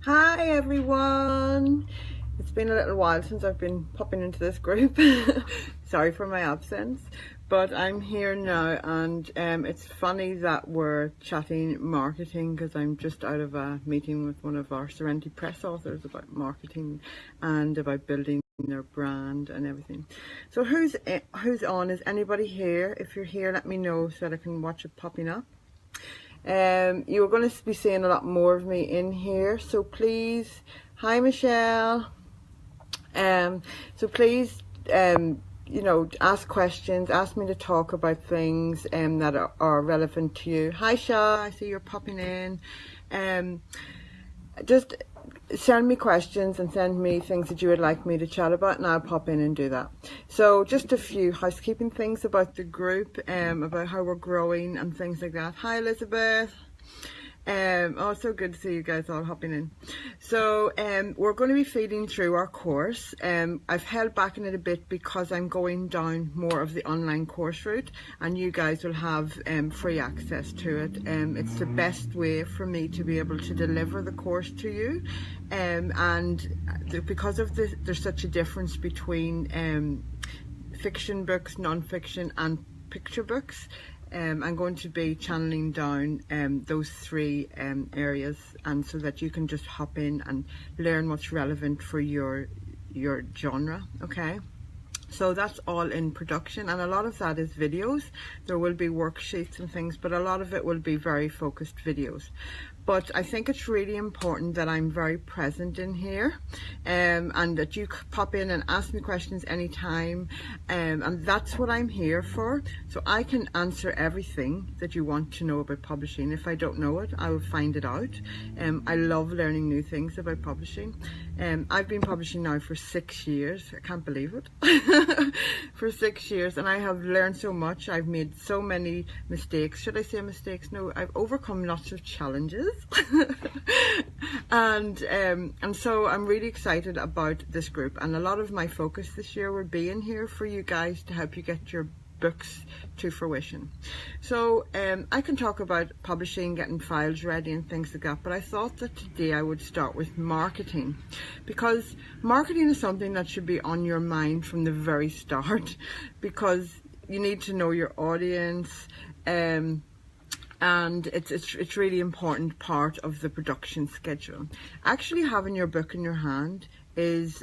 Hi everyone! It's been a little while since I've been popping into this group. Sorry for my absence, but I'm here now, and it's funny that we're chatting marketing because I'm just out of a meeting with one of our Serenity Press authors about marketing and about building their brand and everything. So who's on? Is anybody here? If you're here, let me know so that I can watch it popping up. You're going to be seeing a lot more of me in here, so please, hi Michelle, so please, you know, ask questions, ask me to talk about things that are relevant to you. Hi Sha, I see you're popping in. Just send me questions and send me things that you would like me to chat about, and I'll pop in and do that. So just a few housekeeping things about the group, about how we're growing and things like that. Hi Elizabeth. Oh, so good to see you guys all hopping in. So we're going to be feeding through our course. I've held back in it a bit because I'm going down more of the online course route, and you guys will have free access to it. It's the best way for me to be able to deliver the course to you, because of this, there's such a difference between fiction books, non-fiction and picture books. I'm going to be channeling down those three areas, and so that you can just hop in and learn what's relevant for your genre. Okay, so that's all in production, and a lot of that is videos. There will be worksheets and things, but a lot of it will be very focused videos. But I think it's really important that I'm very present in here, and that you pop in and ask me questions anytime, and that's what I'm here for. So I can answer everything that you want to know about publishing. If I don't know it, I will find it out. I love learning new things about publishing. I've been publishing now for 6 years. I can't believe it. For 6 years, and I have learned so much. I've made so many mistakes. Should I say mistakes? No, I've overcome lots of challenges. and so I'm really excited about this group, and a lot of my focus this year will be in here for you guys to help you get your books to fruition. So I can talk about publishing, getting files ready and things like that, but I thought that today I would start with marketing, because marketing is something that should be on your mind from the very start, because you need to know your audience, and it's really important part of the production schedule. Actually having your book in your hand is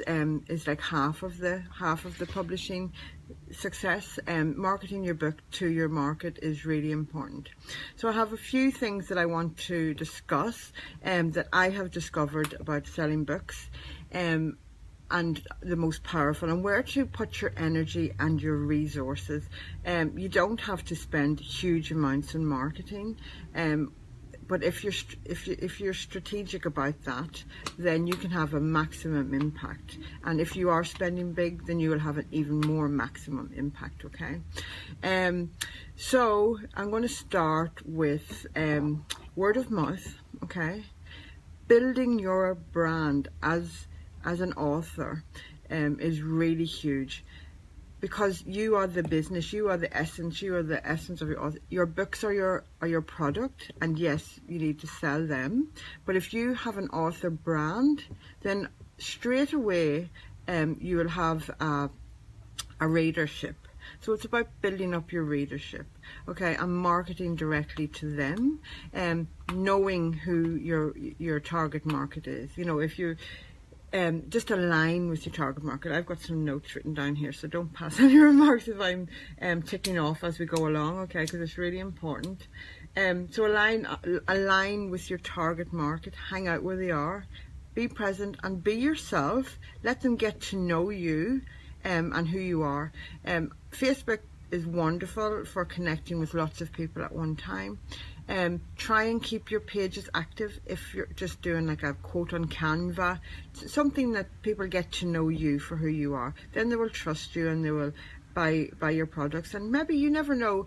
like half of the publishing success. Marketing your book to your market is really important. So I have a few things that I want to discuss that I have discovered about selling books, and the most powerful, and where to put your energy and your resources. You don't have to spend huge amounts in marketing, but if you're strategic about that, then you can have a maximum impact. And if you are spending big, then you will have an even more maximum impact. Okay, so I'm going to start with word of mouth. Okay, building your brand as an author is really huge, because you are the business, you are the essence of your author. Your books are your product, and yes, you need to sell them, but if you have an author brand, then straight away you will have a readership. So it's about building up your readership, okay, and marketing directly to them, knowing who your target market is. You know, if you just align with your target market. I've got some notes written down here, so don't pass any remarks if I'm ticking off as we go along, okay, because it's really important. So align with your target market, hang out where they are, be present and be yourself. Let them get to know you and who you are. Facebook is wonderful for connecting with lots of people at one time. Try and keep your pages active. If you're just doing like a quote on Canva, something that people get to know you for who you are, then they will trust you and they will buy your products. And maybe, you never know,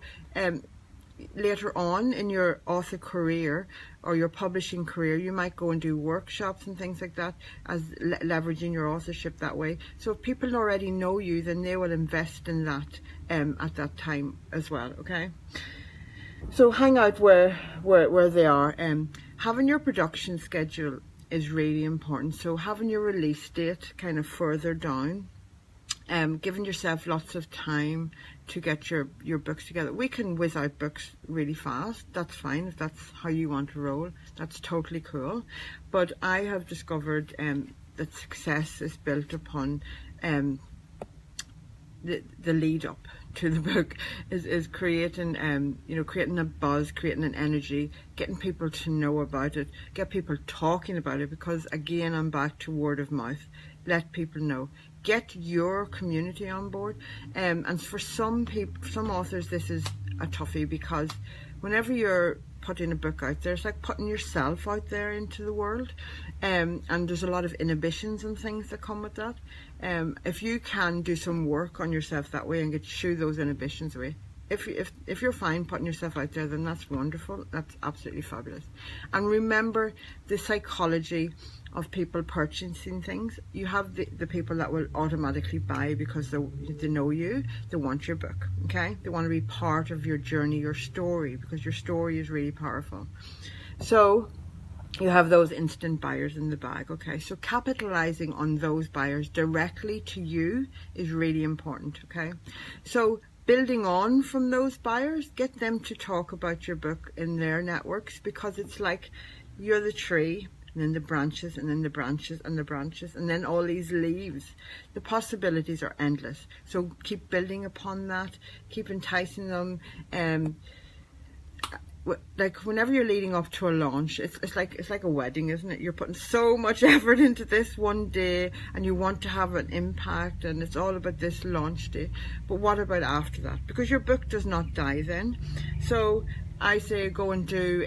later on in your author career or your publishing career, you might go and do workshops and things like that, as leveraging your authorship that way. So if people already know you, then they will invest in that at that time as well. Okay, so hang out where they are. Having your production schedule is really important. So having your release date kind of further down, giving yourself lots of time to get your books together. We can whiz out books really fast. That's fine if that's how you want to roll. That's totally cool. But I have discovered that success is built upon the lead up to the book, is creating creating a buzz, creating an energy, getting people to know about it, get people talking about it, because again I'm back to word of mouth. Let people know. Get your community on board. And for some people, some authors, this is a toughie, because whenever you're putting a book out there, it's like putting yourself out there into the world, and there's a lot of inhibitions and things that come with that. If you can do some work on yourself that way and get shoo those inhibitions away, if you're fine putting yourself out there, then that's wonderful. That's absolutely fabulous. And remember the psychology of people purchasing things. You have the people that will automatically buy because they know you, they want your book, okay? They want to be part of your journey, your story, because your story is really powerful. So you have those instant buyers in the bag, okay? So capitalizing on those buyers directly to you is really important, okay? So building on from those buyers, get them to talk about your book in their networks, because it's like you're the tree, and then the branches, and then the branches, and the branches, and then all these leaves. The possibilities are endless. So keep building upon that, keep enticing them. Like whenever you're leading up to a launch, it's like a wedding, isn't it? You're putting so much effort into this one day, and you want to have an impact, and it's all about this launch day. But what about after that? Because your book does not die then. So I say go and do,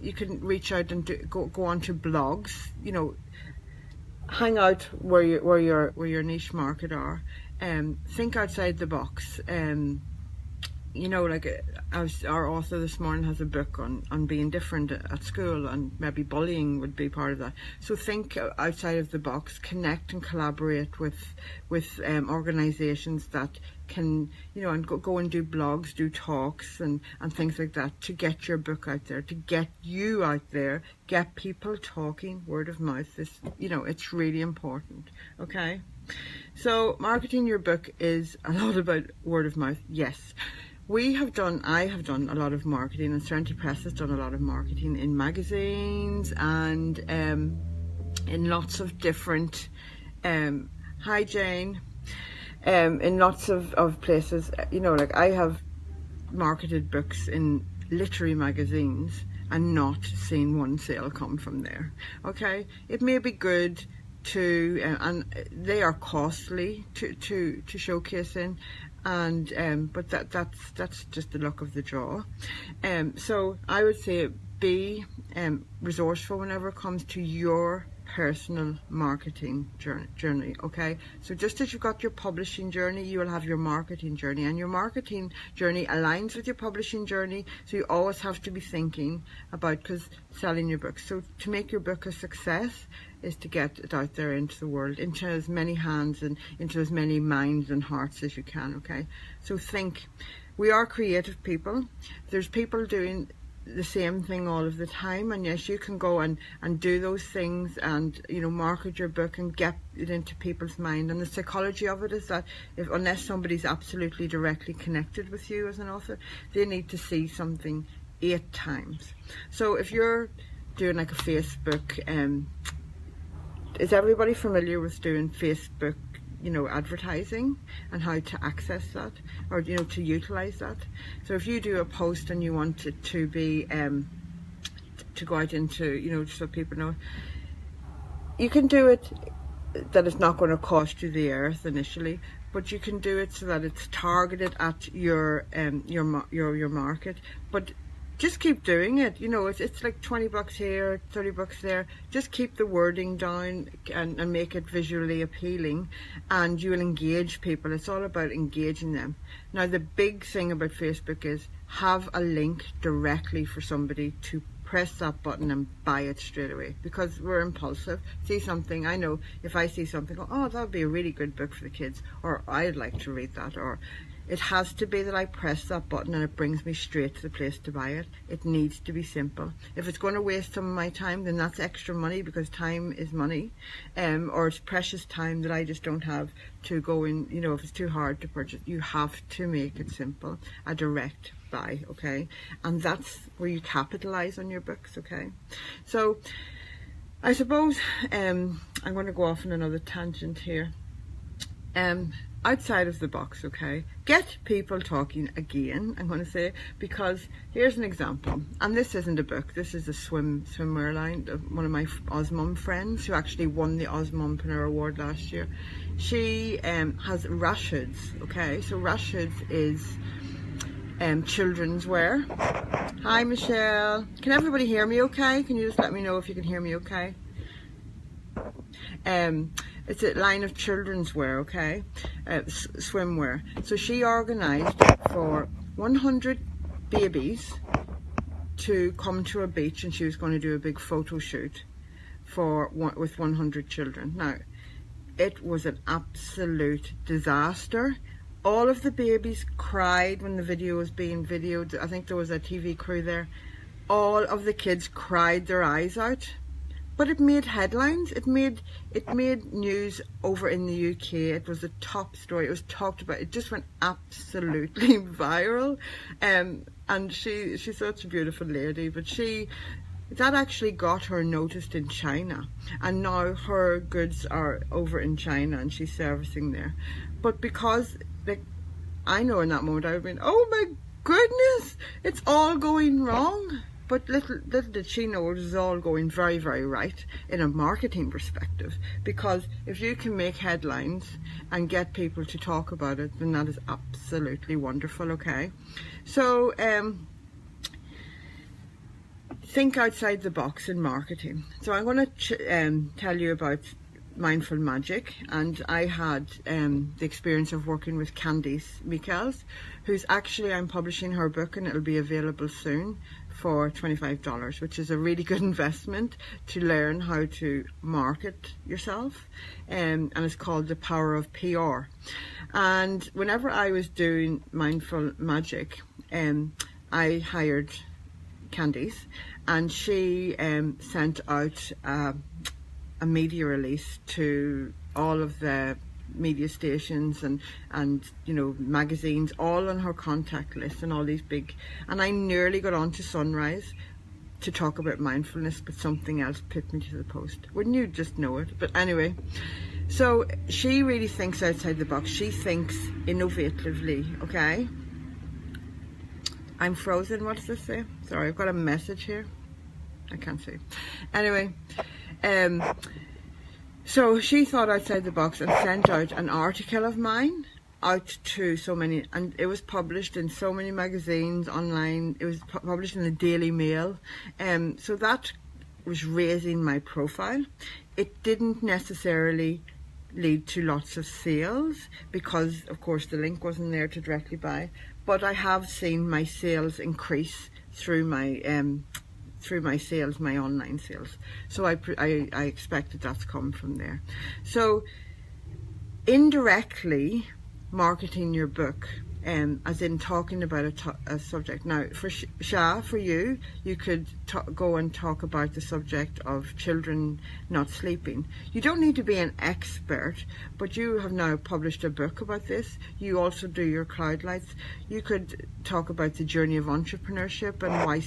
you can reach out and go onto blogs, hang out where your niche market are, think outside the box. Our author this morning has a book on being different at school, and maybe bullying would be part of that. So think outside of the box, connect and collaborate with organizations that can, and go and do blogs, do talks and things like that, to get your book out there, to get you out there, get people talking, word of mouth. It's really important, okay? So marketing your book is a lot about word of mouth, yes. I have done a lot of marketing, and Serenity Press has done a lot of marketing in magazines and in lots of different, hi Jane, in lots of places. I have marketed books in literary magazines and not seen one sale come from there, okay? It may be good to, and they are costly to showcase in, and but that's just the luck of the draw. So I would say be resourceful whenever it comes to your personal marketing journey, okay? So just as you've got your publishing journey, you will have your marketing journey, and your marketing journey aligns with your publishing journey. So you always have to be thinking about selling your book. So to make your book a success is to get it out there into the world, into as many hands and into as many minds and hearts as you can, okay? So think, we are creative people. There's people doing the same thing all of the time, and yes, you can go and do those things and market your book and get it into people's mind. And the psychology of it is that unless somebody's absolutely directly connected with you as an author, they need to see something 8 times. So if you're doing like a Facebook, is everybody familiar with doing Facebook advertising and how to access that, or to utilize that? So if you do a post and you want it to be to go out into so people know, you can do it that it's not going to cost you the earth initially, but you can do it so that it's targeted at your market. But just keep doing it. It's like $20 here, $30 there. Just keep the wording down and make it visually appealing, and you will engage people. It's all about engaging them. Now, the big thing about Facebook is have a link directly for somebody to press that button and buy it straight away, because we're impulsive. See something, I know if I see something, oh, that would be a really good book for the kids, or I'd like to read that, or It has to be that I press that button and it brings me straight to the place to buy it. It needs to be simple. If it's going to waste some of my time, then that's extra money, because time is money, or it's precious time that I just don't have to go in. You know, if it's too hard to purchase, you have to make it simple, a direct buy, okay? And that's where you capitalize on your books, okay? So I suppose I'm going to go off on another tangent here. Outside of the box, okay? Get people talking again, I'm going to say, because here's an example. And this isn't a book, this is a swimwear line of one of my Osmum friends who actually won the Osmumpreneur Award last year. She has Rashids, okay? So Rashids is children's wear. Hi, Michelle. Can everybody hear me okay? Can you just let me know if you can hear me okay? It's a line of children's wear, okay? Swimwear. So she organised for 100 babies to come to a beach, and she was going to do a big photo shoot with 100 children. Now, it was an absolute disaster. All of the babies cried when the video was being videoed. I think there was a TV crew there. All of the kids cried their eyes out. But it made headlines. It made news over in the UK. It was the top story. It was talked about. It just went absolutely viral. And she's such a beautiful lady. But that actually got her noticed in China. And now her goods are over in China and she's servicing there. But because, like, I know in that moment I would have been, oh my goodness, it's all going wrong. But little did she know it was all going very, very right in a marketing perspective. Because if you can make headlines and get people to talk about it, then that is absolutely wonderful, okay? So think outside the box in marketing. So I'm going to tell you about Mindful Magic, and I had the experience of working with Candice Michels, who's actually, I'm publishing her book and it'll be available soon for $25, which is a really good investment to learn how to market yourself, and it's called The Power of PR. And whenever I was doing Mindful Magic, I hired Candice, and she sent out a media release to all of the media stations and you know, magazines, all on her contact list, and all these big, and I nearly got on to Sunrise to talk about mindfulness, but something else put me to the post. Wouldn't you just know it? But anyway, so she really thinks outside the box. She thinks innovatively, okay? I'm frozen. What does this say? Sorry, I've got a message here. I can't see. Anyway, so she thought outside the box and sent out an article of mine out to so many, and it was published in so many magazines online. It was published in the Daily Mail, so that was raising my profile. It didn't necessarily lead to lots of sales because, of course, the link wasn't there to directly buy, but I have seen my sales increase through my sales, my online sales. So I expect that that's come from there. So indirectly marketing your book, as in talking about a subject. Now for Shah, for you could go and talk about the subject of children not sleeping. You don't need to be an expert, but you have now published a book about this. You also do your Cloud Lights. You could talk about the journey of entrepreneurship and why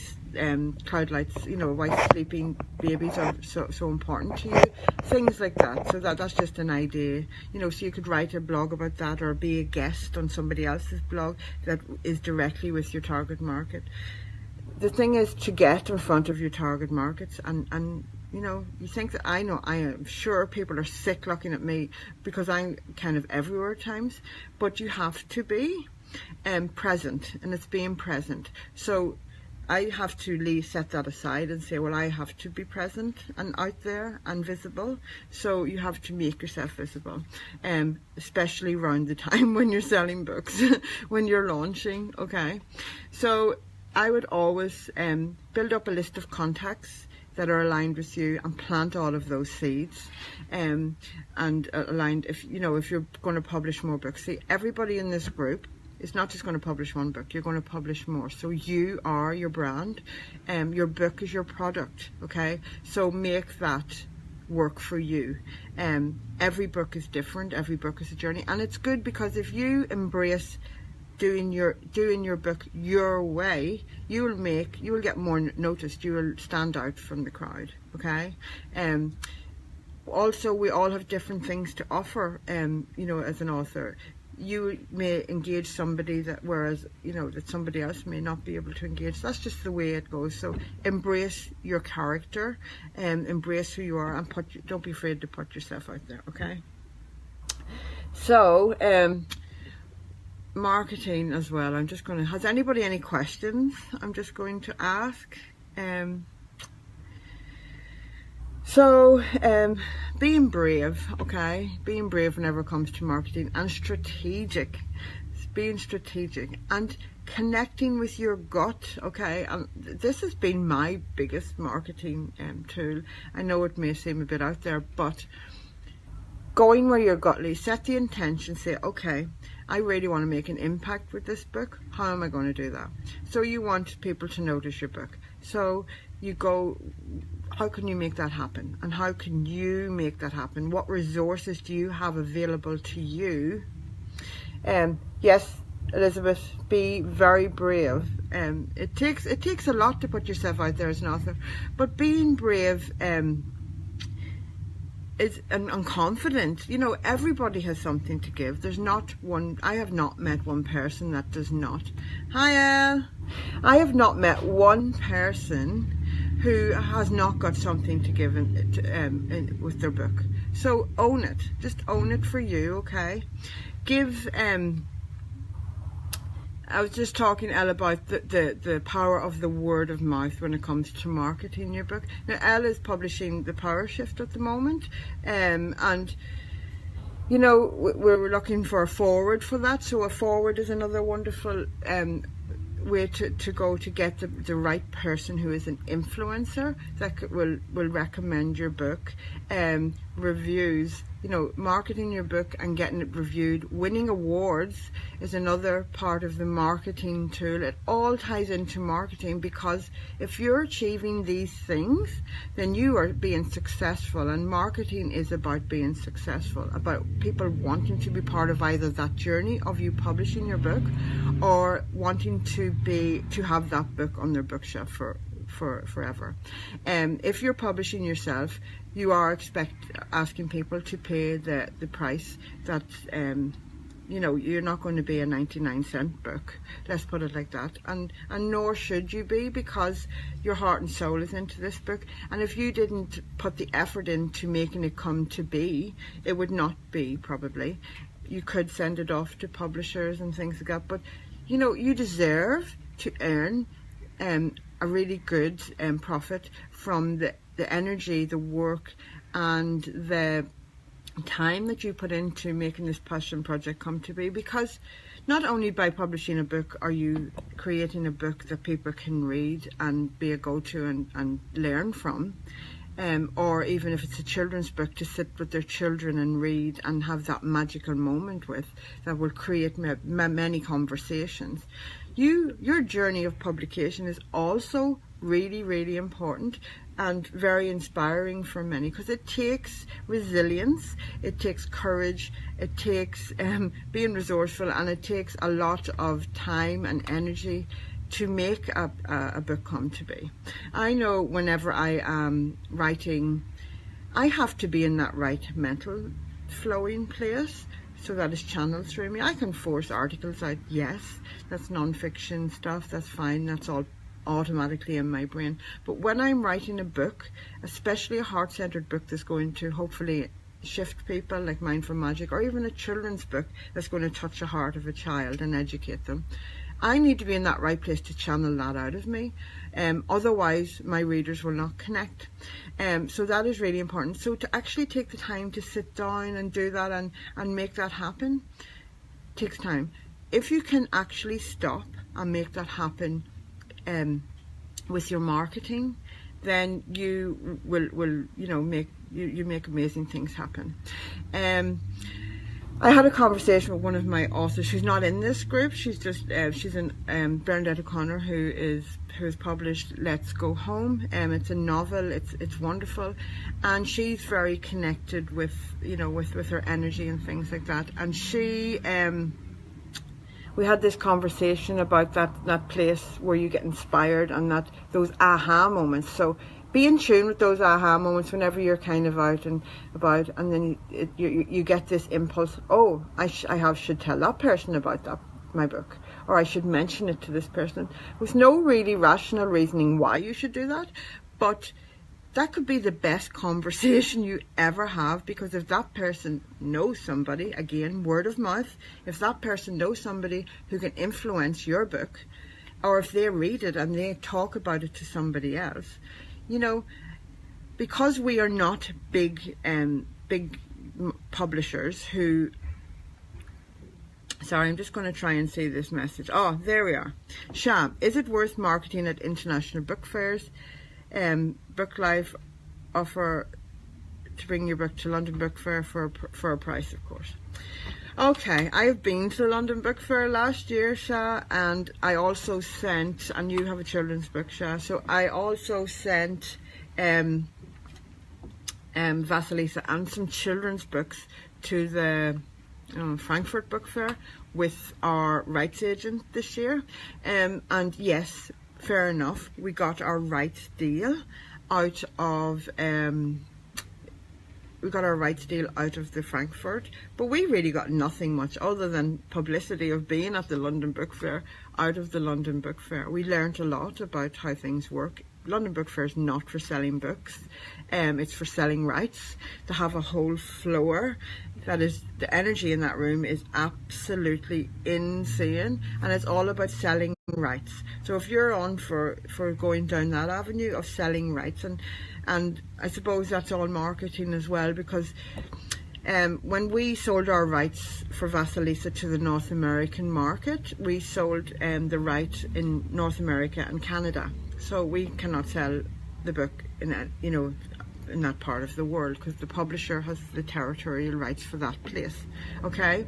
Cloud Lights, you know, why sleeping babies are so important to you, things like that. So that's just an idea, you know. So you could write a blog about that, or be a guest on somebody else's blog that is directly with your target market. The thing is to get in front of your target markets, and you know, you think that I am sure people are sick looking at me because I'm kind of everywhere at times, but you have to be present, and it's being present. So I have to set that aside and say, well, I have to be present and out there and visible. So you have to make yourself visible, especially around the time when you're selling books, when you're launching, okay? So I would always build up a list of contacts that are aligned with you and plant all of those seeds, and aligned, if you're going to publish more books. See, everybody in this group It's not just going to publish one book, you're going to publish more. So you are your brand, your book is your product, okay? So make that work for you. Every book is different, every book is a journey, and it's good because if you embrace doing your book your way, you will get more noticed, you will stand out from the crowd, okay? Also, we all have different things to offer, you know, as an author. You may engage somebody that, whereas, you know, that somebody else may not be able to engage. That's just the way it goes. So embrace your character, embrace who you are, and don't be afraid to put yourself out there, okay? So, marketing as well. I'm just going to, has anybody any questions? I'm just going to ask. Being brave, okay? Being brave whenever it comes to marketing, and strategic. Being strategic and connecting with your gut, okay? And this has been my biggest marketing tool. I know it may seem a bit out there, but going where your gut leads, set the intention, say, okay, I really want to make an impact with this book. How am I going to do that? So you want people to notice your book. So you go, how can you make that happen? And how can you make that happen? What resources do you have available to you? Yes, Elizabeth, be very brave. It takes a lot to put yourself out there as an author, but being brave is and confident. You know, everybody has something to give. There's not one. I have not met one person that does not. Hi, Elle. I have not met one person who has not got something to give with their book. So own it. Just own it for you, okay? Give. I was just talking, Elle, about the power of the word of mouth when it comes to marketing your book. Now, Elle is publishing The Power Shift at the moment, and you know, we're looking for a forward for that. So a forward is another wonderful way to go to get the right person who is an influencer that will recommend your book. Reviews, you know, marketing your book and getting it reviewed. Winning awards is another part of the marketing tool. It all ties into marketing, because if you're achieving these things, then you are being successful, and marketing is about being successful, about people wanting to be part of either that journey of you publishing your book, or wanting to have that book on their bookshelf for forever. If you're publishing yourself, you are asking people to pay the price that you know, you're not going to be a 99-cent book, let's put it like that, and nor should you be, because your heart and soul is into this book, and if you didn't put the effort into making it come to be, it would not be, probably. You could send it off to publishers and things like that, but you know, you deserve to earn a really good profit from the energy, the work, and the time that you put into making this passion project come to be, because not only by publishing a book are you creating a book that people can read and be a go-to and learn from, or even if it's a children's book, to sit with their children and read and have that magical moment with, that will create many conversations. Your journey of publication is also really, really important and very inspiring for many, because it takes resilience, it takes courage, it takes being resourceful, and it takes a lot of time and energy to make a book come to be. I know whenever I am writing, I have to be in that right mental flowing place, so that is channeled through me. I can force articles out, yes, that's non-fiction stuff, that's fine, that's all automatically in my brain. But when I'm writing a book, especially a heart-centered book that's going to hopefully shift people, like Mindful Magic, or even a children's book that's going to touch the heart of a child and educate them, I need to be in that right place to channel that out of me. Otherwise my readers will not connect. So that is really important. So to actually take the time to sit down and do that and make that happen takes time. If you can actually stop and make that happen with your marketing, then you will you know, make amazing things happen. I had a conversation with one of my authors who's not in this group. She's just she's an Bernadette O'Connor, who has published Let's Go Home. It's a novel. It's wonderful, and she's very connected with, you know, with her energy and things like that. And she we had this conversation about that place where you get inspired, and those aha moments. So be in tune with those aha moments whenever you're kind of out and about, and then you get this impulse. Oh, I should tell that person about my book, or I should mention it to this person, with no really rational reasoning why you should do that. But that could be the best conversation you ever have, because if that person knows somebody, again, word of mouth, if that person knows somebody who can influence your book, or if they read it and they talk about it to somebody else, you know, because we are not big publishers who... Sorry, I'm just going to try and see this message. Oh, there we are. Sha, is it worth marketing at international book fairs? BookLife offer to bring your book to London Book Fair for a price, of course. Okay, I have been to the London Book Fair last year, Sha, and I also sent, and you have a children's book, Sha, so I also sent Vasilisa and some children's books to the Frankfurt Book Fair with our rights agent this year, and yes, fair enough, we got our rights deal out of the Frankfurt, but we really got nothing much other than publicity of being at the London Book Fair out of the London Book Fair. We learned a lot about how things work. London Book Fair is not for selling books, it's for selling rights. To have a whole floor, that is, the energy in that room is absolutely insane, and it's all about selling rights. So if you're on for going down that avenue of selling rights, and I suppose that's all marketing as well, because when we sold our rights for Vasilisa to the North American market, we sold the rights in North America and Canada. So we cannot sell the book in that, you know, in that part of the world, because the publisher has the territorial rights for that place. Okay,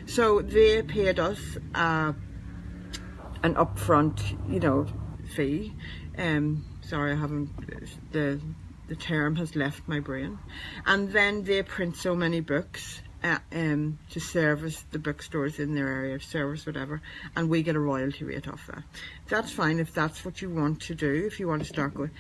so they paid us an upfront, you know, fee. Sorry, I haven't, the term has left my brain. And then they print so many books to service the bookstores in their area, service whatever, and we get a royalty rate off that. That's fine if that's what you want to do, if you want to start going.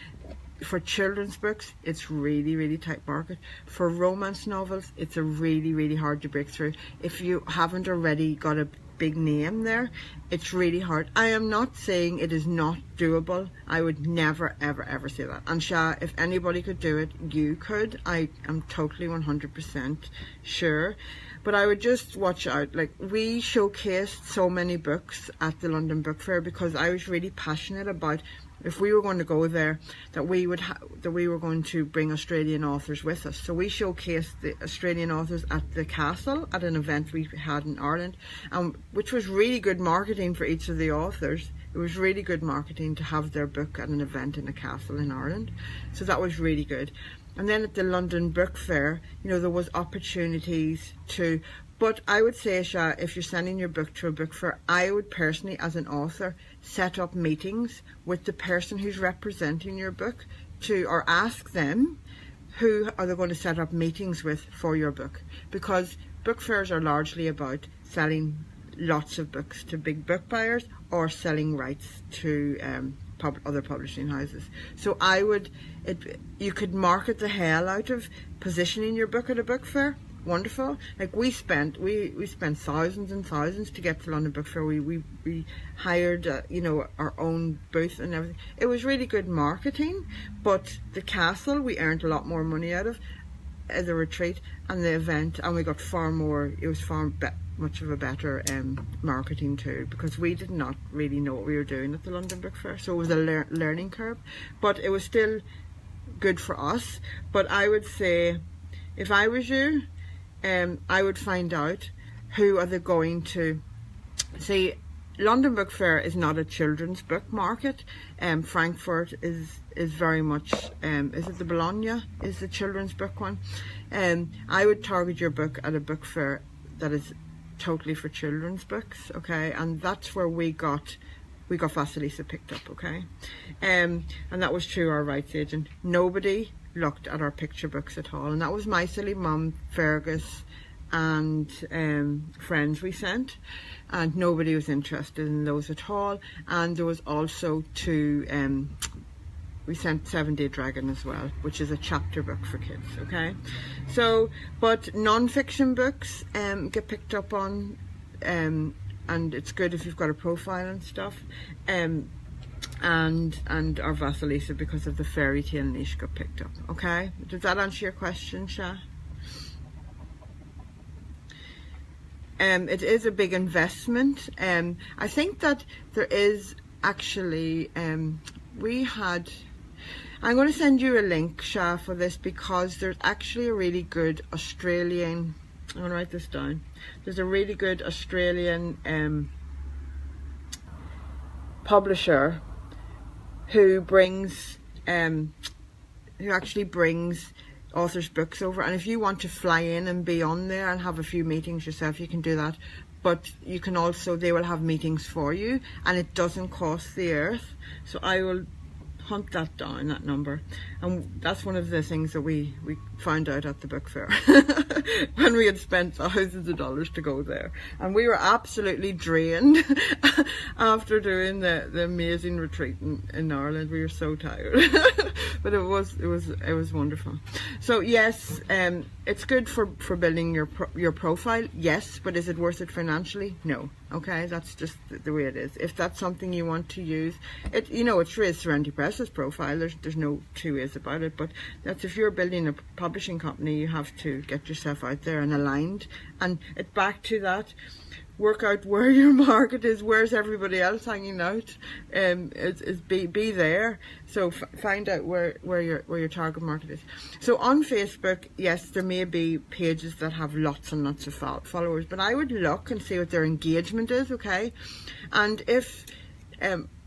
For children's books, it's really, really tight market. For romance novels, it's a really, really hard to break through. If you haven't already got a big name there, it's really hard. I am not saying it is not doable. I would never, ever, ever say that. And Sha, if anybody could do it, you could. I am totally 100% sure. But I would just watch out. Like, we showcased so many books at the London Book Fair because I was really passionate about, if we were going to go there, that we were going to bring Australian authors with us. So we showcased the Australian authors at the castle at an event we had in Ireland, which was really good marketing for each of the authors. It was really good marketing to have their book at an event in a castle in Ireland. So that was really good. And then at the London Book Fair, you know, there was opportunities to, but I would say, Sha, if you're sending your book to a book fair, I would personally, as an author, set up meetings with the person who's representing your book or ask them who are they going to set up meetings with for your book. Because book fairs are largely about selling lots of books to big book buyers or selling rights to other publishing houses. So you could market the hell out of positioning your book at a book fair. Wonderful. Like we spent thousands and thousands to get to London Book Fair. We hired you know, our own booth and everything. It was really good marketing, but the castle we earned a lot more money out of, the retreat and the event, and we got far more. It was much of a better marketing too, because we did not really know what we were doing at the London Book Fair, so it was a learning curve, but it was still good for us. But I would say, if I was you, I would find out who are they going to see. London Book Fair is not a children's book market. Frankfurt is very much, is it the Bologna is the children's book one? I would target your book at a book fair that is totally for children's books, okay, and that's where we got Vasilisa picked up, okay, and that was through our rights agent. Nobody looked at our picture books at all, and that was my silly mum, Fergus, and friends we sent, and nobody was interested in those at all. And there was also we sent 7 Day Dragon as well, which is a chapter book for kids, okay. So, but non-fiction books get picked up on, and it's good if you've got a profile and stuff, and our Vasilisa, because of the fairy tale niche, got picked up, okay. Does that answer your question, Sha? It is a big investment. I think that there is actually, I'm going to send you a link, Sha, for this, because there's actually a really good Australian, I'm going to write this down, there's a really good Australian publisher who actually brings authors' books over, and if you want to fly in and be on there and have a few meetings yourself, you can do that. But you can also, they will have meetings for you, and it doesn't cost the earth. So I will hunt that down, that number, and that's one of the things that we found out at the book fair when we had spent thousands of dollars to go there, and we were absolutely drained after doing the amazing retreat in Ireland. We were so tired but it was wonderful. So yes, it's good for building your profile, yes, but is it worth it financially? No. Okay, that's just the way it is. If that's something you want to use, it, you know, it's raised Serenity Press's profile. There's no two ways about it. But that's, if you're building a publishing company, you have to get yourself out there and aligned. And it back to that, work out where your market is. Where's everybody else hanging out? Be there. So find out where your target market is. So on Facebook, yes, there may be pages that have lots and lots of followers, but I would look and see what their engagement is, okay? And if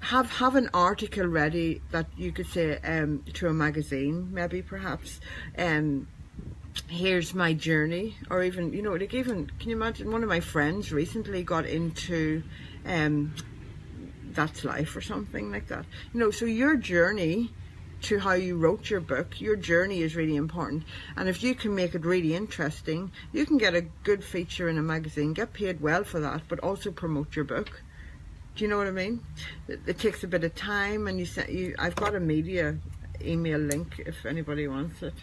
have an article ready that you could say to a magazine, maybe perhaps. Here's my journey, or even, you know, like, even, can you imagine, one of my friends recently got into That's Life or something like that, you know. So your journey to how you wrote your book, your journey is really important, and if you can make it really interesting, you can get a good feature in a magazine, get paid well for that, but also promote your book. Do you know what I mean? It takes a bit of time, and I've got a media email link if anybody wants it,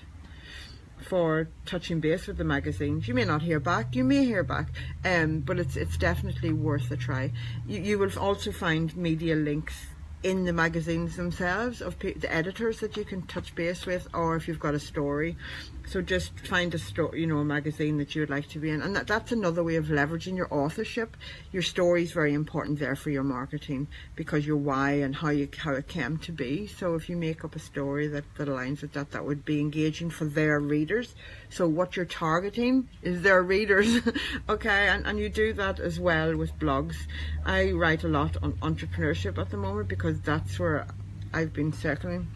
for touching base with the magazines. You may not hear back, you may hear back, but it's definitely worth a try. You will also find media links in the magazines themselves of the editors that you can touch base with, or if you've got a story. So just find a story, you know, a magazine that you would like to be in, and that's another way of leveraging your authorship. Your story is very important there for your marketing, because your why and how it came to be. So if you make up a story that aligns with that would be engaging for their readers. So what you're targeting is their readers. Okay, and you do that as well with blogs. I write a lot on entrepreneurship at the moment, because that's where I've been circling.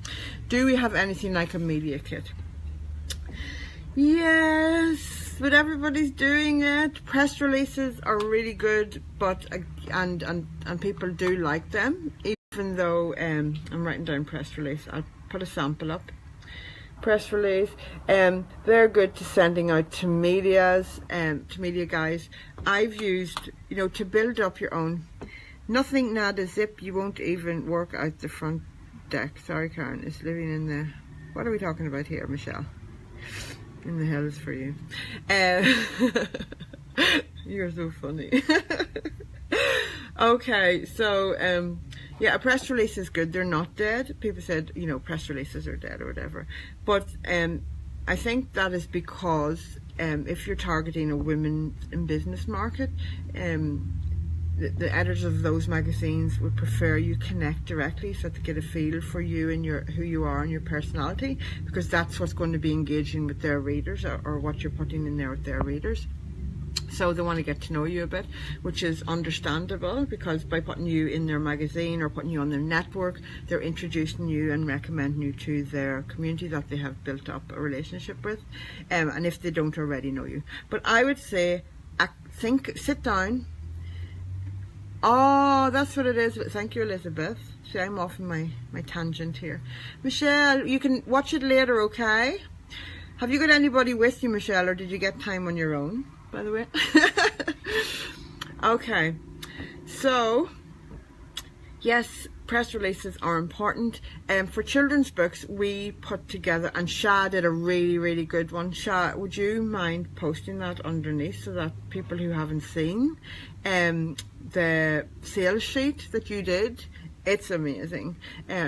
Do we have anything like a media kit? Yes, but everybody's doing it. Press releases are really good, but and people do like them, even though I'm writing down press release. I'll put a sample up. Press release, they're good to sending out to media guys. I've used, you know, to build up your own. Nothing, nada, zip. You won't even work out the front deck. Sorry, Karen is living in the. What are we talking about here, Michelle? In the hell is for you. You're so funny. Okay, so yeah, a press release is good. They're not dead. People said, you know, press releases are dead or whatever, but I think that is because if you're targeting a women in business market, the editors of those magazines would prefer you connect directly, so to get a feel for you and who you are and your personality, because that's what's going to be engaging with their readers, or what you're putting in there with their readers. So they want to get to know you a bit, which is understandable, because by putting you in their magazine or putting you on their network, they're introducing you and recommending you to their community that they have built up a relationship with, and if they don't already know you. But I would say sit down. Oh, that's what it is. Thank you, Elizabeth. See, I'm off in my tangent here. Michelle, you can watch it later, okay? Have you got anybody with you, Michelle, or did you get time on your own, by the way? Okay, so yes, press releases are important. For children's books, we put together, and Sha did a really good one. Sha, would you mind posting that underneath so that people who haven't seen the sales sheet that you did, it's amazing,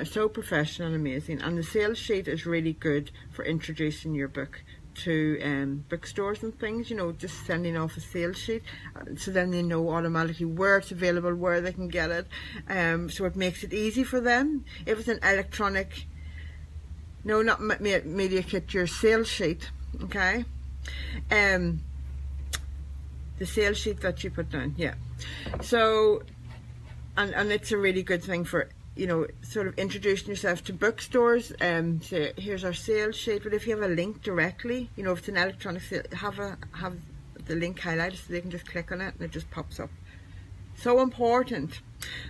so professional and amazing. And the sales sheet is really good for introducing your book to bookstores and things, you know, just sending off a sales sheet, so then they know automatically where it's available, where they can get it, so it makes it easy for them. If it's an electronic, no, not Media Kit, your sales sheet, okay, the sales sheet that you put down, yeah. So and it's a really good thing for, you know, sort of introducing yourself to bookstores. Say, here's our sales sheet. But if you have a link directly, you know, if it's an electronic sale, have the link highlighted so they can just click on it and it just pops up. So important.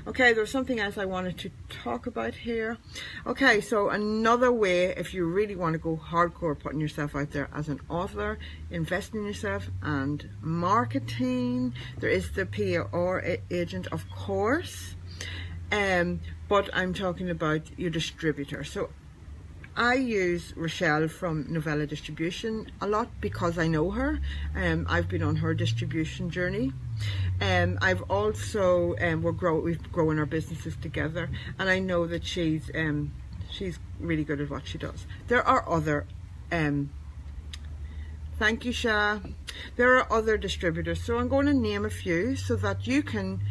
Okay, there's something else I wanted to talk about here. Okay, so another way, if you really want to go hardcore putting yourself out there as an author, investing in yourself and marketing, there is the PR agent, of course. But I'm talking about your distributor. So I use Rochelle from Novella Distribution a lot because I know her. I've been on her distribution journey. I've also we've grown our businesses together, and I know that she's really good at what she does. There are other thank you, Sha. There are other distributors, so I'm going to name a few so that you can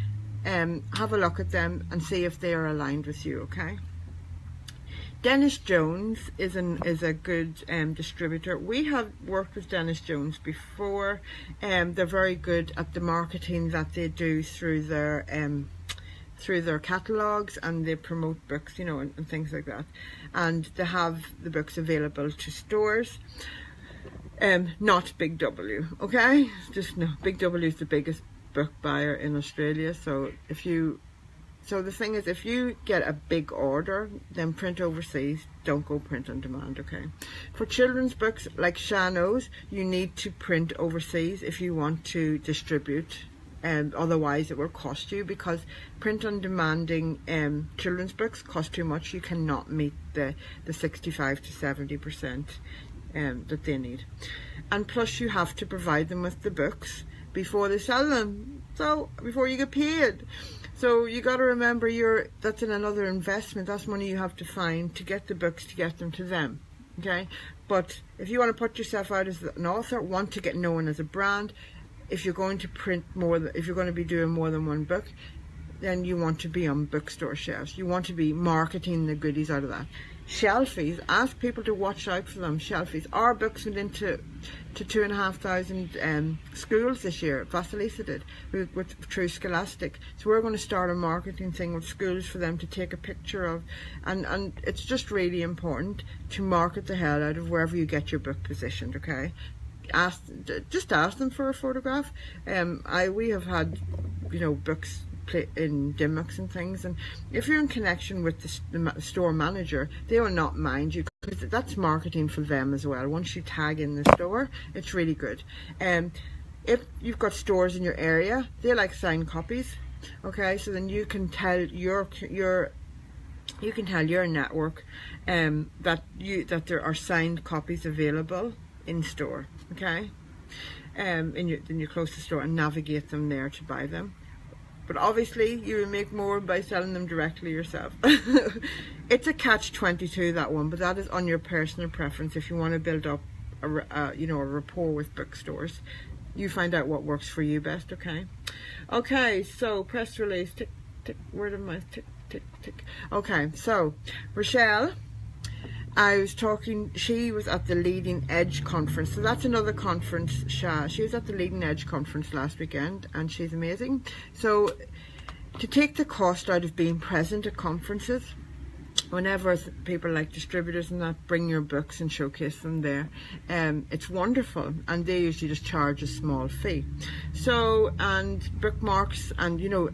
have a look at them and see if they are aligned with you, okay? Dennis Jones is a good distributor. We have worked with Dennis Jones before. They're very good at the marketing that they do through their catalogues, and they promote books, you know, and things like that. And they have the books available to stores. Not Big W, okay? Just no. Big W is the biggest book buyer in Australia. So the thing is, if you get a big order, then print overseas, don't go print on demand, okay? For children's books, like Sha knows, you need to print overseas if you want to distribute, otherwise it will cost you, because print on demanding children's books cost too much. You cannot meet the 65 to 70% that they need. And plus you have to provide them with the books before they sell them, so before you get paid. So you got to remember, that's another investment. That's money you have to find to get the books, to get them to them, okay? But if you want to put yourself out as an author, want to get known as a brand, if you're going to print if you're going to be doing more than one book, then you want to be on bookstore shelves. You want to be marketing the goodies out of that. Shelfies, ask people to watch out for them. Shelfies. Our books went into 2,500 schools this year. Vasilisa did through Scholastic. So we're going to start a marketing thing with schools for them to take a picture of, and it's just really important to market the hell out of wherever you get your book positioned. Okay, just ask them for a photograph. We have had, you know, books in Dymocks and things, and if you're in connection with the store manager, they will not mind you, because that's marketing for them as well. Once you tag in the store, it's really good. If you've got stores in your area, they like signed copies, okay? So then you can tell your network that there are signed copies available in store, okay? In your closest store, and navigate them there to buy them. But obviously you will make more by selling them directly yourself. It's a catch-22, that one, but that is on your personal preference. If you want to build up a rapport with bookstores, you find out what works for you best, okay? Okay, so press release, tick, tick, word of mouth, tick, tick, tick. Okay, so Rochelle, I was talking, she was at the Leading Edge conference. So that's another conference, Sha. She was at the Leading Edge conference last weekend, and she's amazing. So to take the cost out of being present at conferences, whenever people like distributors and that bring your books and showcase them there, it's wonderful, and they usually just charge a small fee. So, and bookmarks, and you know,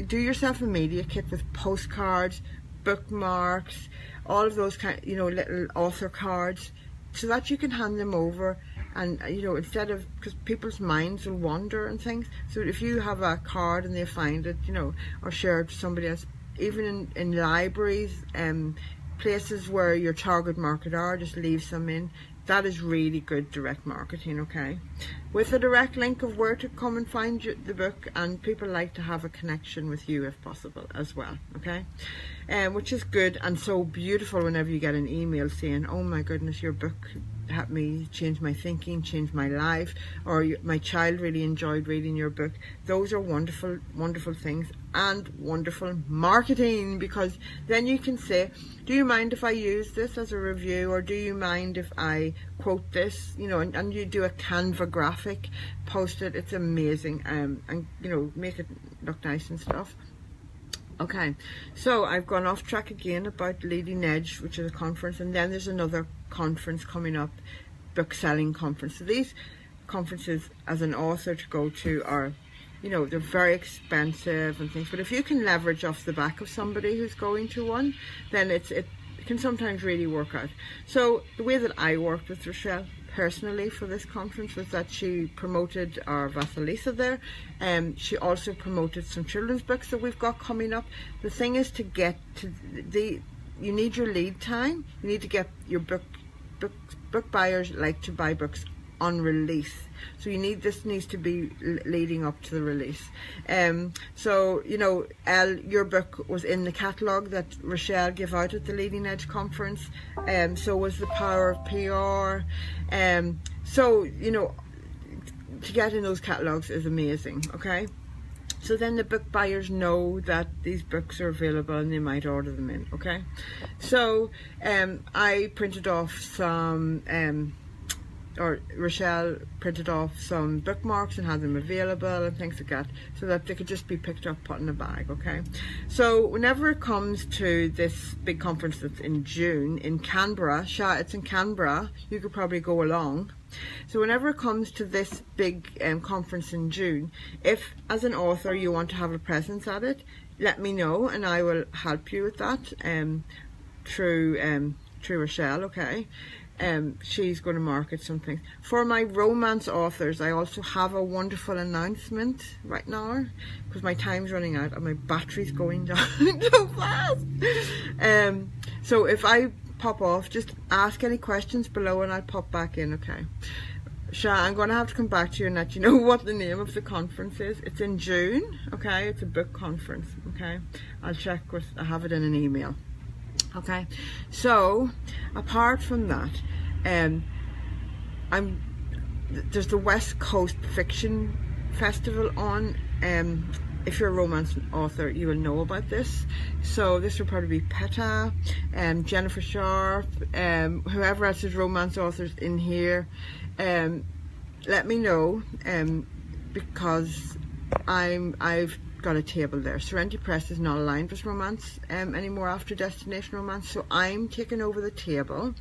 do yourself a media kit with postcards, bookmarks, all of those kind, you know, little author cards, so that you can hand them over. And you know, instead of, because people's minds will wander and things, so if you have a card and they find it, you know, or share it to somebody else, even in libraries, places where your target market are, just leave some in. That is really good direct marketing, okay? With a direct link of where to come and find the book, and people like to have a connection with you if possible as well, okay? Which is good and so beautiful whenever you get an email saying, oh my goodness, your book helped me change my thinking, change my life, or my child really enjoyed reading your book. Those are wonderful, wonderful things, and wonderful marketing, because then you can say, do you mind if I use this as a review, or do you mind if I quote this, you know, and you do a Canva graphic, post it. It's amazing, and you know, make it look nice and stuff. Okay, so I've gone off track again about Leading Edge, which is a conference, and then there's another conference coming up, book selling conference. So these conferences as an author to go to are, you know, they're very expensive and things, but if you can leverage off the back of somebody who's going to one, then it can sometimes really work out. So the way that I worked with Rochelle personally for this conference was that she promoted our Vasilisa there, and she also promoted some children's books that we've got coming up. The thing is to get to you need your lead time. You need to get your book buyers like to buy books on release, so this needs to be leading up to the release. So you know, your book was in the catalogue that Rochelle gave out at the Leading Edge conference, so was The Power of PR. So you know, to get in those catalogues is amazing, okay? So then the book buyers know that these books are available and they might order them in, okay? So I printed off some or Rochelle printed off some bookmarks and had them available and things like that, so that they could just be picked up, put in a bag, okay? So whenever it comes to this big conference that's in June in Canberra, it's in Canberra, you could probably go along. So whenever it comes to this big conference in June, if as an author you want to have a presence at it, let me know and I will help you with that through Rochelle, okay? She's going to market some things. For my romance authors, I also have a wonderful announcement right now, because my time's running out and my battery's going down so fast. So if I pop off, just ask any questions below and I'll pop back in, okay? Sha, I'm going to have to come back to you and let you know what the name of the conference is. It's in June, okay? It's a book conference, okay? I'll check I have it in an email. Okay, so apart from that, there's the West Coast Fiction Festival on. If you're a romance author, you will know about this. So this will probably be PETA, Jennifer Sharp, whoever else is romance authors in here. Let me know, because I've got a table there. Serenity Press is not aligned with romance anymore after Destination Romance, so I'm taking over the table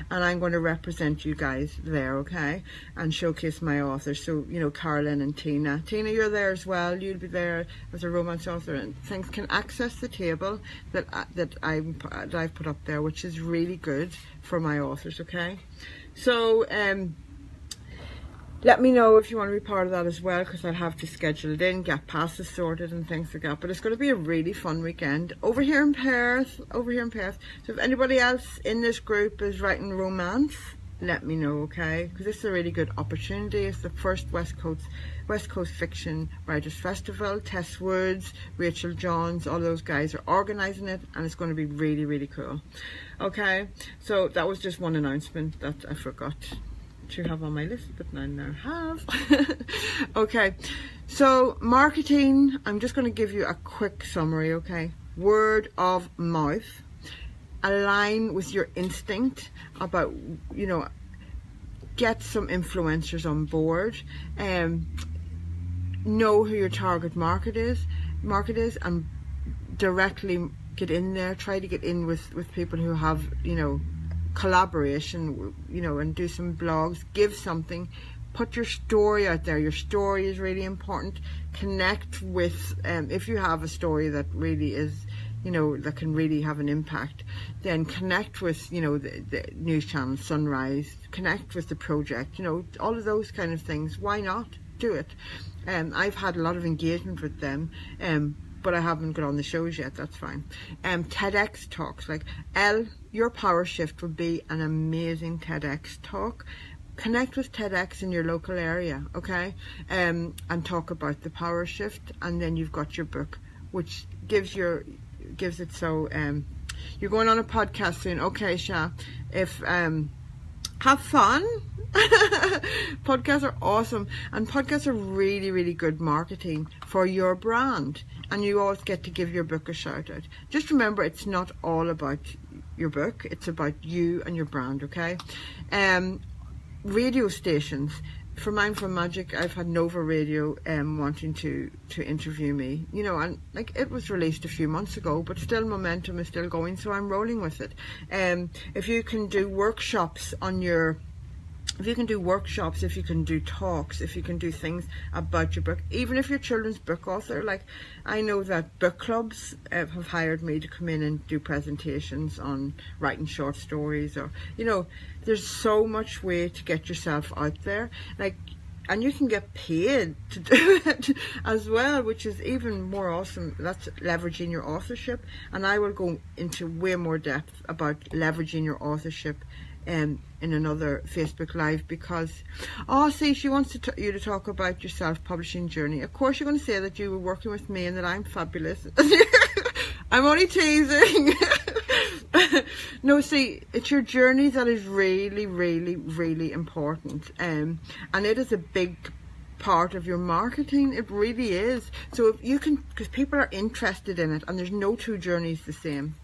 and I'm going to represent you guys there, okay, and showcase my authors. So you know, Carolyn and Tina, you're there as well. You'll be there as a romance author, and things can access the table that I've put up there, which is really good for my authors, okay? So let me know if you want to be part of that as well, because I'll have to schedule it in, get passes sorted and things like that. But it's going to be a really fun weekend over here in Perth. So if anybody else in this group is writing romance, let me know, okay? Because this is a really good opportunity. It's the first West Coast Fiction Writers Festival. Tess Woods, Rachel Johns, all those guys are organising it, and it's going to be really, really cool. Okay, so that was just one announcement that I forgot to have on my list, but I now have. Okay, so marketing, I'm just going to give you a quick summary, okay? Word of mouth. Align with your instinct about, you know, get some influencers on board, know who your target market is, and directly get in there, try to get in with people who have, you know, collaboration, you know, and do some blogs, give something, put your story out there. Your story is really important. Connect with, if you have a story that really is, you know, that can really have an impact, then connect with, you know, the news channel Sunrise, connect with the project, you know, all of those kind of things. Why not do it? I've had a lot of engagement with them, but I haven't got on the shows yet. That's fine. TEDx talks, like your power shift would be an amazing TEDx talk. Connect with TEDx in your local area, okay, and talk about the power shift, and then you've got your book, which gives it so. You're going on a podcast soon, okay, Sha? If have fun. Podcasts are awesome, and podcasts are really, really good marketing for your brand, and you always get to give your book a shout out. Just remember, it's not all about your book, it's about you and your brand, okay? Radio stations. For Mindful Magic, I've had Nova Radio wanting to interview me, you know, and like it was released a few months ago, but still momentum is still going, so I'm rolling with it. If you can do workshops if you can do talks, if you can do things about your book, even if you're a children's book author, like I know that book clubs have hired me to come in and do presentations on writing short stories, or, you know, there's so much way to get yourself out there, like, and you can get paid to do it as well, which is even more awesome. That's leveraging your authorship, and I will go into way more depth about leveraging your authorship in another Facebook Live, because see, she wants you to talk about your self-publishing journey. Of course you're going to say that you were working with me and that I'm fabulous. I'm only teasing. No, see, it's your journey that is really, really, really important, and it is a big part of your marketing. It really is. So if you can, because people are interested in it, and there's no two journeys the same.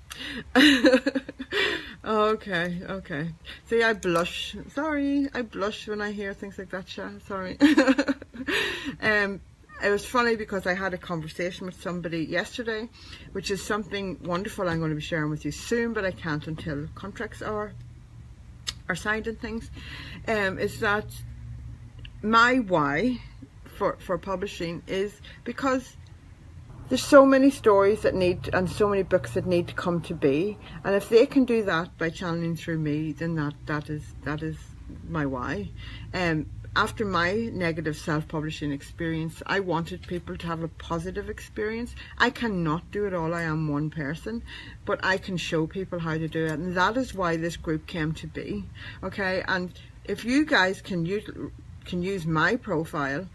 Okay. See, I blush. Sorry, I blush when I hear things like that, Sha. Sorry. It was funny because I had a conversation with somebody yesterday, which is something wonderful I'm going to be sharing with you soon, but I can't until contracts are signed and things. Is that my why for publishing is because there's so many stories that need, and so many books that need to come to be, and if they can do that by channeling through me, then that is my why. After my negative self-publishing experience, I wanted people to have a positive experience. I cannot do it all. I am one person, but I can show people how to do it, and that is why this group came to be. Okay, and if you guys can use my profile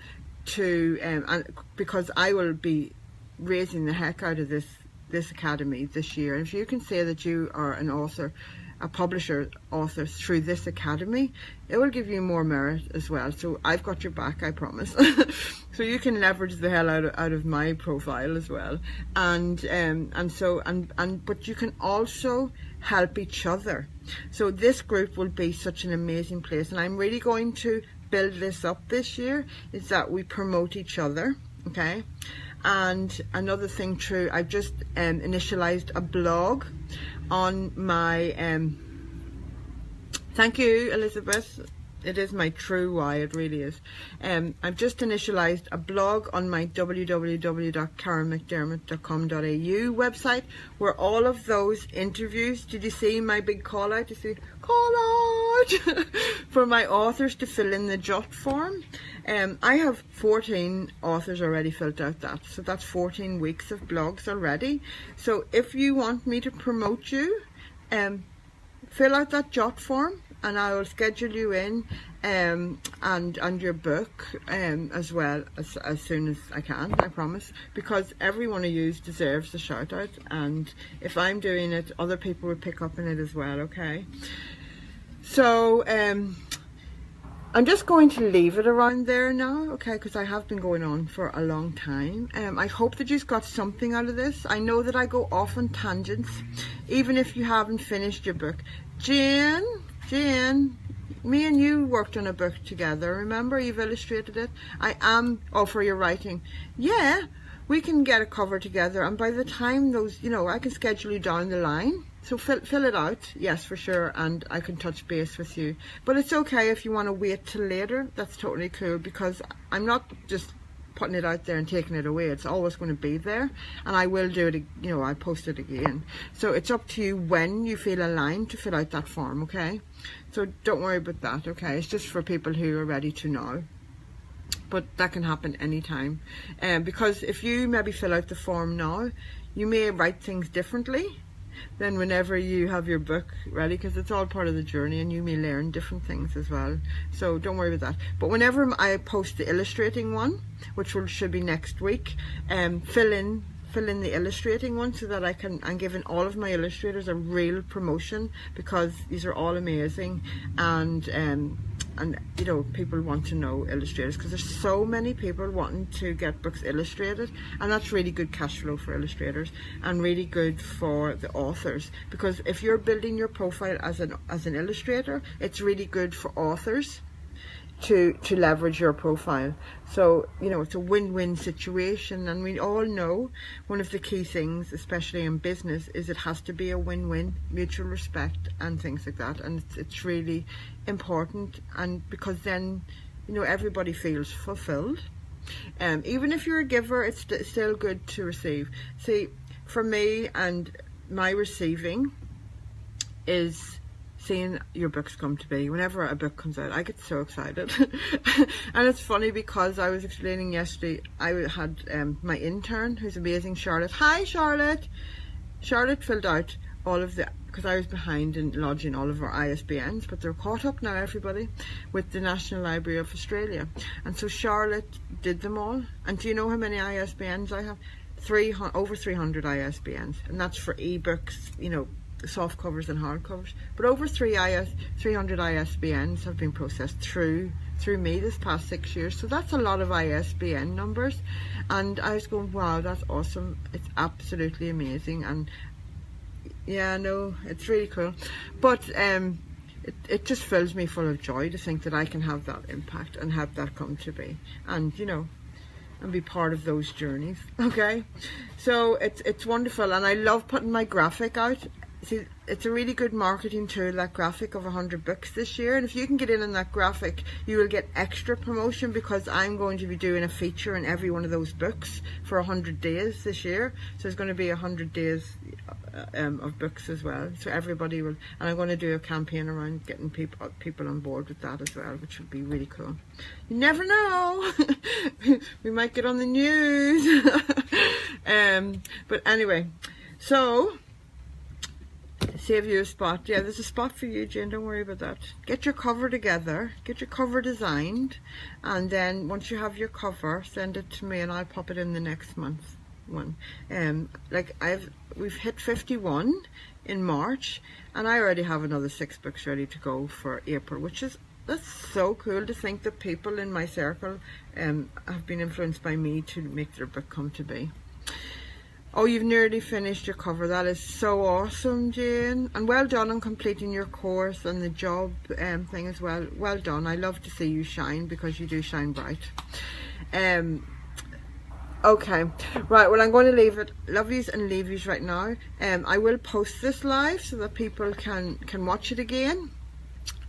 to, and because I will be raising the heck out of this academy this year. If you can say that you are an author, a publisher author through this academy, it will give you more merit as well. So I've got your back, I promise. So you can leverage the hell out of my profile as well, and but you can also help each other. So this group will be such an amazing place, and I'm really going to build this up this year, is that we promote each other, okay? And another thing too, I've just initialized a blog on my thank you, Elizabeth. It is my true why, it really is. I've just initialized a blog on my www.karenmcdermott.com.au website, where all of those interviews, did you see my big call out? You see, call out for my authors to fill in the jot form. I have 14 authors already filled out that, so that's 14 weeks of blogs already. So if you want me to promote you, fill out that jot form, and I will schedule you in, and your book as well as soon as I can, I promise, because every one of you deserves a shout out, and if I'm doing it, other people will pick up on it as well, okay? So I'm just going to leave it around there now, okay, because I have been going on for a long time. I hope that you've got something out of this. I know that I go off on tangents, even if you haven't finished your book. Jane, me and you worked on a book together, remember? You've illustrated it. For your writing. Yeah, we can get a cover together, and by the time those, you know, I can schedule you down the line. So fill it out, yes, for sure, and I can touch base with you. But it's okay if you want to wait till later. That's totally cool, because I'm not just putting it out there and taking it away. It's always going to be there, and I will do it, you know, I post it again. So it's up to you when you feel aligned to fill out that form, okay? So don't worry about that, okay? It's just for people who are ready to know. But that can happen anytime. Because if you maybe fill out the form now, you may write things differently than whenever you have your book ready, because it's all part of the journey, and you may learn different things as well. So don't worry about that. But whenever I post the illustrating one, which should be next week, fill in the illustrating one, so that I'm giving all of my illustrators a real promotion, because these are all amazing, and you know, people want to know illustrators, because there's so many people wanting to get books illustrated, and that's really good cash flow for illustrators, and really good for the authors, because if you're building your profile as an illustrator, it's really good for authors to leverage your profile. So, you know, it's a win-win situation, and we all know one of the key things, especially in business, is it has to be a win-win, mutual respect and things like that, and it's really important, and because then, you know, everybody feels fulfilled. Even if you're a giver, it's still good to receive. See, for me, and my receiving is seeing your books come to be. Whenever a book comes out, I get so excited. And it's funny, because I was explaining yesterday, I had my intern, who's amazing, Charlotte. Hi, Charlotte. Charlotte filled out all of the, because I was behind in lodging all of our ISBNs, but they're caught up now, everybody, with the National Library of Australia. And so Charlotte did them all. And do you know how many ISBNs I have? Over 300 ISBNs, and that's for ebooks, you know, soft covers and hard covers. But over 300 ISBNs have been processed through me this past 6 years. So that's a lot of ISBN numbers, and I was going, wow, that's awesome. It's absolutely amazing. And yeah, no, it's really cool. But it just fills me full of joy to think that I can have that impact and have that come to be, and you know, and be part of those journeys. Okay, so it's wonderful, and I love putting my graphic out. See, it's a really good marketing tool, that graphic of 100 books this year, and if you can get in on that graphic, you will get extra promotion, because I'm going to be doing a feature in every one of those books for 100 days this year. So there's going to be 100 days of books as well, so everybody will, and I'm going to do a campaign around getting people on board with that as well, which would be really cool. You never know. We might get on the news. But anyway, so save you a spot. Yeah, there's a spot for you, Jane, don't worry about that. Get your cover together, get your cover designed, and then once you have your cover, send it to me and I'll pop it in the next month one. Like we've hit 51 in March, and I already have another 6 books ready to go for April, that's so cool to think that people in my circle have been influenced by me to make their book come to be. Oh, you've nearly finished your cover. That is so awesome, Jane. And well done on completing your course and the job thing as well. Well done. I love to see you shine, because you do shine bright. Okay, right, well, I'm going to leave it, lovelies and leavies, right now. I will post this live so that people can watch it again,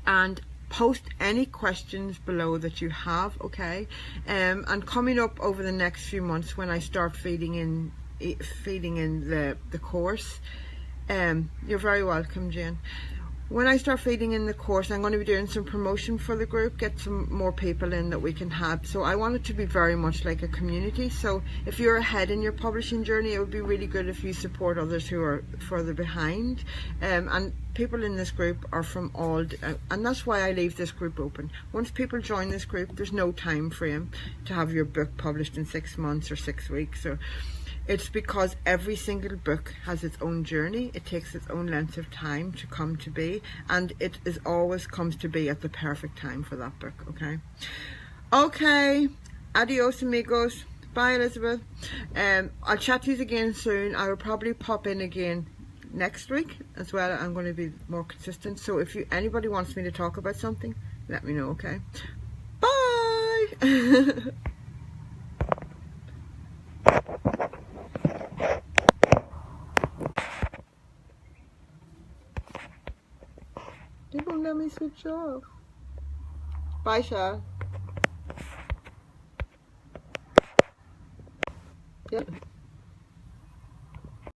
and post any questions below that you have, okay? And coming up over the next few months, when I start feeding in the course, you're very welcome, Jane. When I start feeding in the course, I'm going to be doing some promotion for the group, get some more people in that we can have. So I want it to be very much like a community. So if you're ahead in your publishing journey, it would be really good if you support others who are further behind. And people in this group are from all, and that's why I leave this group open. Once people join this group, there's no time frame to have your book published in 6 months or 6 weeks. Or it's because every single book has its own journey. It takes its own length of time to come to be, and it is always comes to be at the perfect time for that book, okay? Okay, adios amigos. Bye, Elizabeth. I'll chat to you again soon. I will probably pop in again next week as well. I'm going to be more consistent. So if anybody wants me to talk about something, let me know, okay? Bye. They won't let me switch off. Bye, Shah.